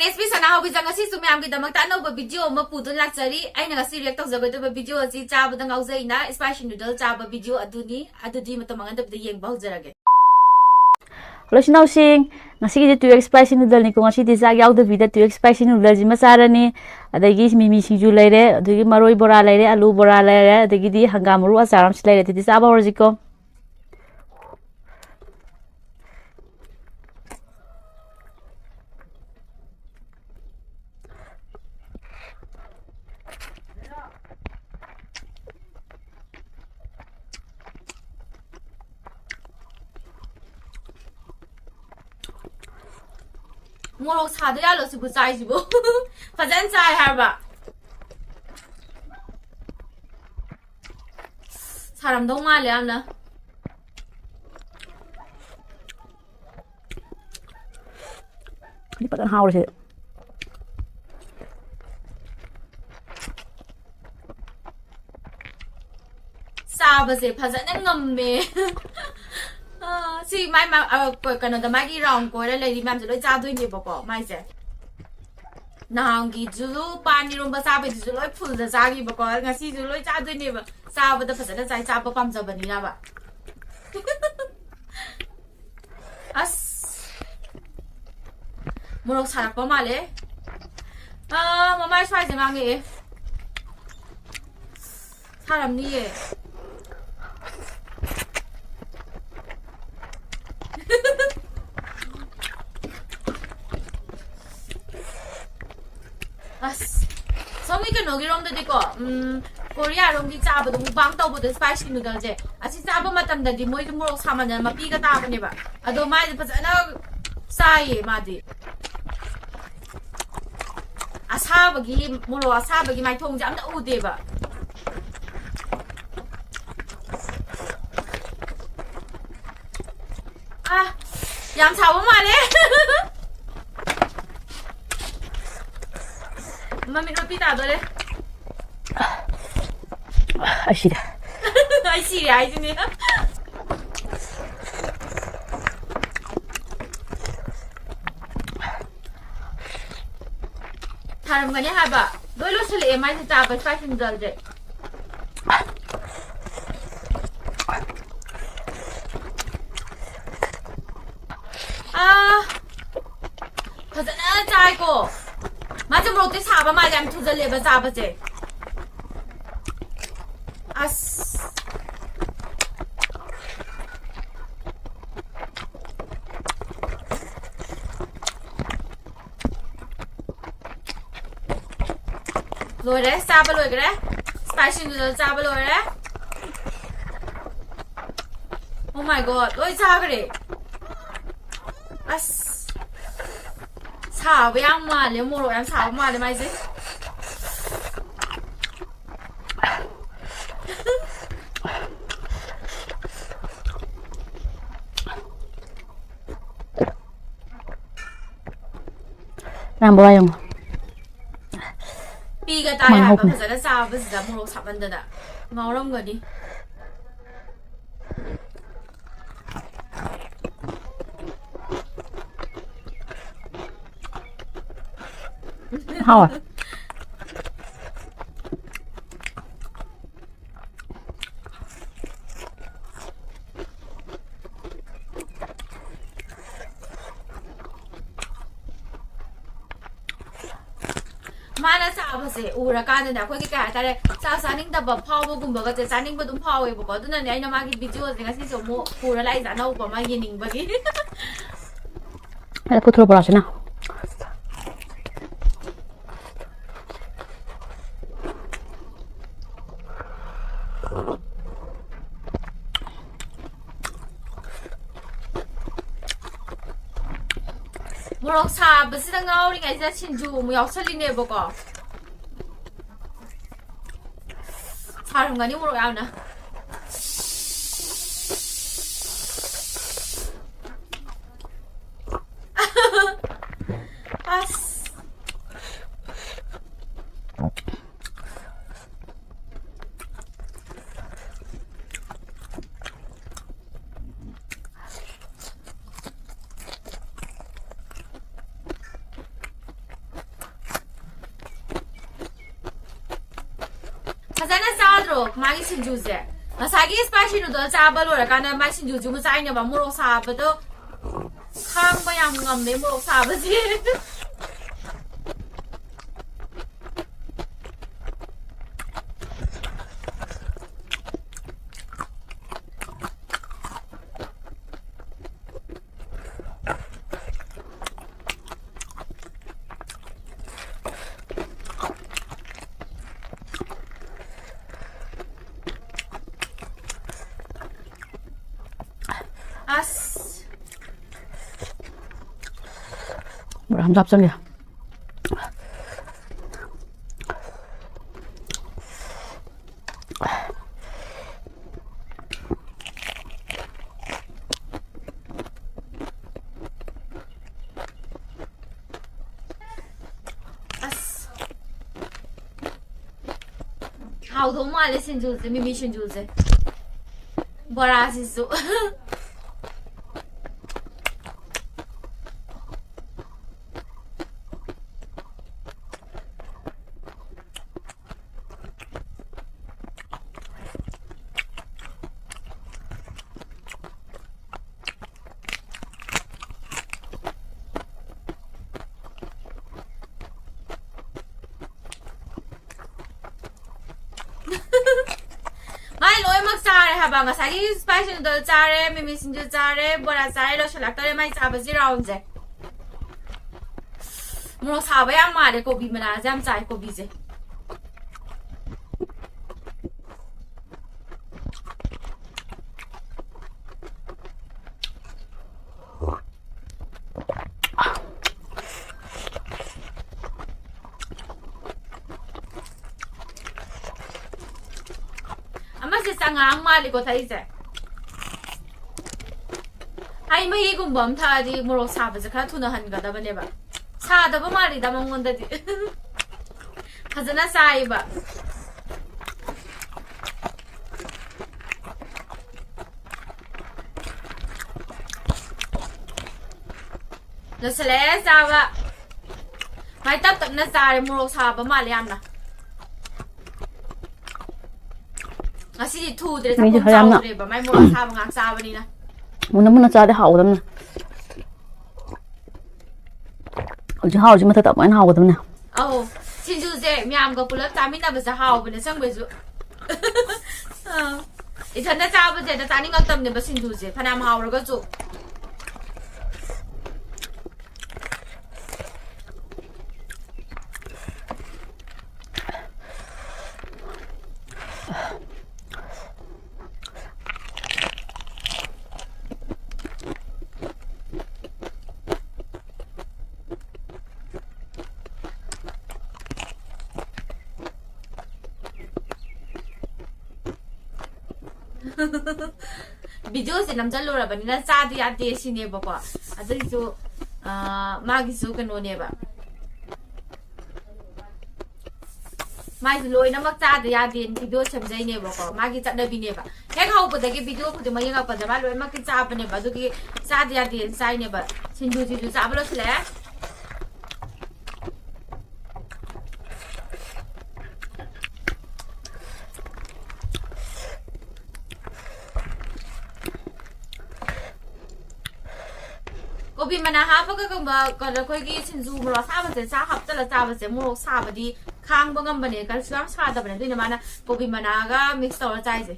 NSP Sanathoibi ngasi su myam gi damak ta no video ma pudun lakchari aina ngasi react tawjagoi video asi chabda Ngaojei na spicy noodle chaba video adudi matamang da yengba hojrage Losinau sing ngasi gi 2x spicy noodle ni ko ngasi di jak yaw da vida 2x spicy noodle ji masarani adagi mimi singju leire adagi maroi bora leire alu bora leire adagi di hangam ru asaram leire ti chaba horjiko Morok sadu ya lo sibu chai sibu fajan chai harba saram dong ma le amna ni pakan haur se saba se fajan ngamme si mai kano da mai round ko la lady mam loi cha doi ni boko mai se nang gi julu pani rom ba sa ba julu loi phul da sa gi boko nga si julu loi cha doi ni ba sa ba da phasana chai cha ba pam ja bani na ba as morok sarak pa male mamai swai je ngang e saram ni e Somi cái nồi rom đó đi có Korea rom đi chả bữa bang tàu bữa spicy noodle je asi chả bữa mà tầm đó đi mỗi mồi sao mà nhận mà pi cái ta cái này ba ado mai thì phải nó sai mà đi asa bagi mồi asa bagi mai thong jam đã u đi ba yam cháo mà đấy Mami no pitado le. Ai sira. Ai sira, ai sini. Tharam gani haba. Doi lo sele mai se ta ba spicy noodle je. Phajana chai ko. Mà trong roti chả mà làm thu giờ lệ chả chứ as rồi đấy sao bây rồi cái đấy spicy noodle sao bây rồi đấy oh my god rồi sao cái đấy as chả với ăn mà nếu mua rồi ăn chả mà để mai gì làm bao nhiêu pi cái tai này mà phải là sao bây giờ mua rồi sắp ăn được ạ ngon lắm rồi đi hao à mana chaba se ura ka na khoi ka ta re cha saning da ba phaw bo gum ba ga saning ba dum phaw e bo ko dun na ai na ma gi video de ngasi so mo pura lai za no ba ma yining ba gi Ada putro por asina morok sa ba sida ngau ri ngai za chinju mu yaw sali ne bo ko 사람 가니 모르 야나 아스 ꯐꯖꯅ ꯆꯥꯗ꯭ꯔꯣ ꯃꯥꯒꯤ ꯁꯤꯡꯖꯨꯁꯦ ꯉꯁꯥꯏꯒꯤ spicy noodle ꯆꯥꯕ ꯂꯣꯏꯔꯀꯥꯟꯗ ꯃꯥꯒꯤ ꯁꯤꯡꯖꯨꯁꯨ ꯑꯃꯨꯛ ꯆꯥꯏꯅꯦꯕ ꯃꯣꯔꯣꯛ ꯁꯥꯕꯗꯣ ꯈꯥꯡꯕ ꯌꯥꯝ ꯉꯝꯃꯦ ꯃꯣꯔꯣꯛ ꯁꯥꯕꯁꯦ ꯑꯁ ꯕꯣꯔꯥ ꯑꯃ ꯍꯥꯞꯆꯟꯒꯦ 하우도 말레 신주즈 미미 신주즈 보라시수 ꯍꯥꯏꯕ ꯉꯁꯥꯏꯒꯤ ꯁ꯭ꯄꯥꯏꯁꯤ ꯅꯨꯗꯜ ꯆꯥꯔꯦ ꯃꯤꯃꯤ ꯁꯤꯡꯖꯨ ꯆꯥꯔꯦ ꯕꯣꯔꯥ ꯆꯥꯔꯦ ꯂꯣꯏꯁꯤꯜꯂꯛꯇꯧꯔꯦ ꯃꯥꯏ ꯆꯥꯕꯁꯤ ꯔꯥꯎꯟꯁꯦ ꯃꯣꯔꯣꯛ ꯁꯥꯕ ꯌꯥꯝ ꯃꯥꯜꯂꯦ ꯀꯣꯕꯤ ꯃꯅꯥꯁꯦ ꯌꯥꯝ ꯆꯥꯏ ꯀꯣꯕꯤꯁꯦ ꯆꯉꯥꯡ ꯃꯥꯜꯂꯤꯀꯣ ꯊꯛꯏꯁꯦ ꯍꯩ ꯃꯍꯤꯒꯨꯝꯕ ꯑꯃ ꯊꯛꯑꯗꯤ ꯃꯣꯔꯣꯛ ꯁꯥꯕꯁꯦ ꯈꯔ ꯊꯨꯅ ꯍꯟꯒꯗꯕꯅꯦꯕ ꯁꯥꯗꯕ ꯃꯥꯜꯂꯤꯗ ꯃꯉꯣꯟꯗꯗꯤ ꯐꯖꯅ ꯆꯥꯏꯕ ꯂꯣꯏꯁꯤꯜꯂꯛꯑꯦ ꯆꯥꯕ ꯃꯥꯏ ꯇꯞ ꯇꯞꯅ ꯆꯥꯔꯦ ꯃꯣꯔꯣꯛ ꯁꯥꯕ ꯃꯥꯜꯂꯦ ꯌꯥꯝꯅ ngasi thudre ta pom chaudre ba mai mora sa ngak sa bani na muna cha de haw dam na ji haw ji mata ta mai haw dam na au sinju je myam ga pulak ta min na ba sa haw bane sang be ju ithan na cha ba je da ta ni ngak tam ne ba sinju je phanam haw ra ga ju video se nam chalo ra bani na cha di ate sine ba ko adai su ma gi su kano ne ba mai loi na mak cha di ya din video sam jai ne ba ko ma gi chat da bi ne ba hek hau ba da gi video khu de ma yang pa da ba loi mak ki cha ba ne ba du gi cha di ya din sai ne ba sin du ji du cha ba lo sle Kopi mana ha pa ka ba ka la khoi gi sinju mro sa ba se sa hap ta la cha ba se mro sa ba di khang ba ngam ba ne ka swam sa da ba ne dui na mana kopi mana ga mix to la chai se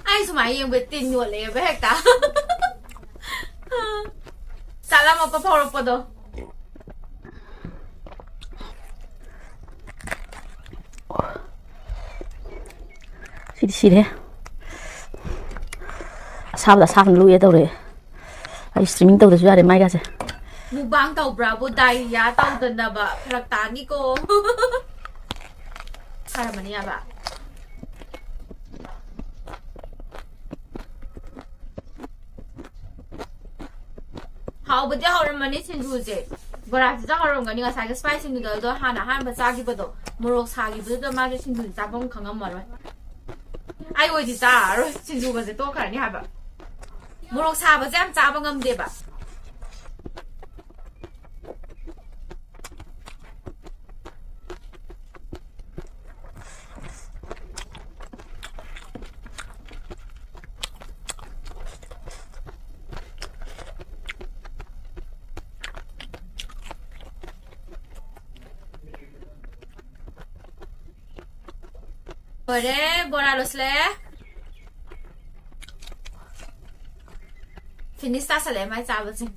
ai su mai yang be tin yo le be hek ta Salam apa poro podo. Sini. Sab lu ya tau re. Ai streaming tau da su ya re mai ga se. Mukbang tau bravo dai ya tau dan da ba pharak ta ni ko. Sara mani ya ba. How but how many sinju je ꯕꯣꯔꯥꯁꯤ ꯆꯥꯎꯔꯝꯒꯅꯤ ꯉꯁꯥꯏꯒꯤ spicy ꯅꯨꯗꯜꯗꯣ ꯍꯥꯟꯅ ꯑꯍꯥꯟꯕ ꯆꯥꯈꯤꯕꯗꯣ ꯃꯣꯔꯣꯛ ꯁꯥꯈꯤꯕꯗꯨꯗ ꯃꯥꯁꯦ ꯁꯤꯡꯖꯨ ꯆꯥꯐꯝ ꯈꯪꯉꯝꯃꯔꯣꯏ ꯑꯩ ꯑꯣꯏꯗꯤ ꯆꯥꯔꯔꯣꯏ ꯁꯤꯡꯖꯨꯒꯁꯦ ꯇꯣꯛꯈ꯭ꯔꯅꯤ ꯍꯥꯏꯕ ꯃꯣꯔꯣꯛ ꯁꯥꯕꯁꯦ ꯌꯥꯝ ꯆꯥꯕ ꯉꯝꯗꯦꯕ Ore, bora losle. Finish ta sale mai chawal sin.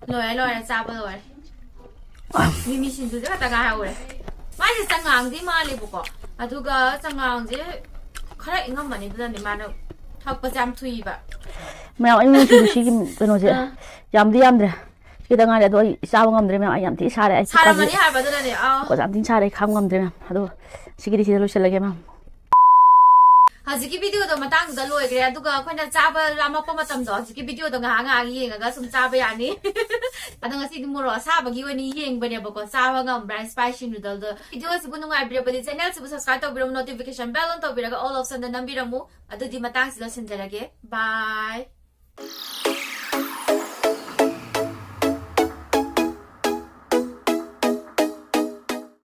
Loi chawal loi. Mimi sinju je kata ga haure. Mai se changang di ma le bu ko. Aduga changang je khara ingam mani da ni ma no thak pa jam thui ba. Mẹ anh mình chỉ cái nó gì giảm đi ăn rồi cái đang ngày đó sao ngâm rồi mẹ anh giảm tí xa đấy Sa mani ha ba da ni a. có giảm tí xa đấy không ngâm rồi mẹ đó chỉ cái gì đó sẽ lấy mẹ Haziki video do matang da loi gre aduga khoina chaba lama pa matam do haziki video do nga yenga ga sum chaba yani adanga si moro asaba gi wani yeng bane ba ko chaba ngam brand spicy noodle do video si bunu ngai bre bali channel si subscribe to biram notification bell on to biraga all option da nambiramu adu di matang si lo sinjarage bye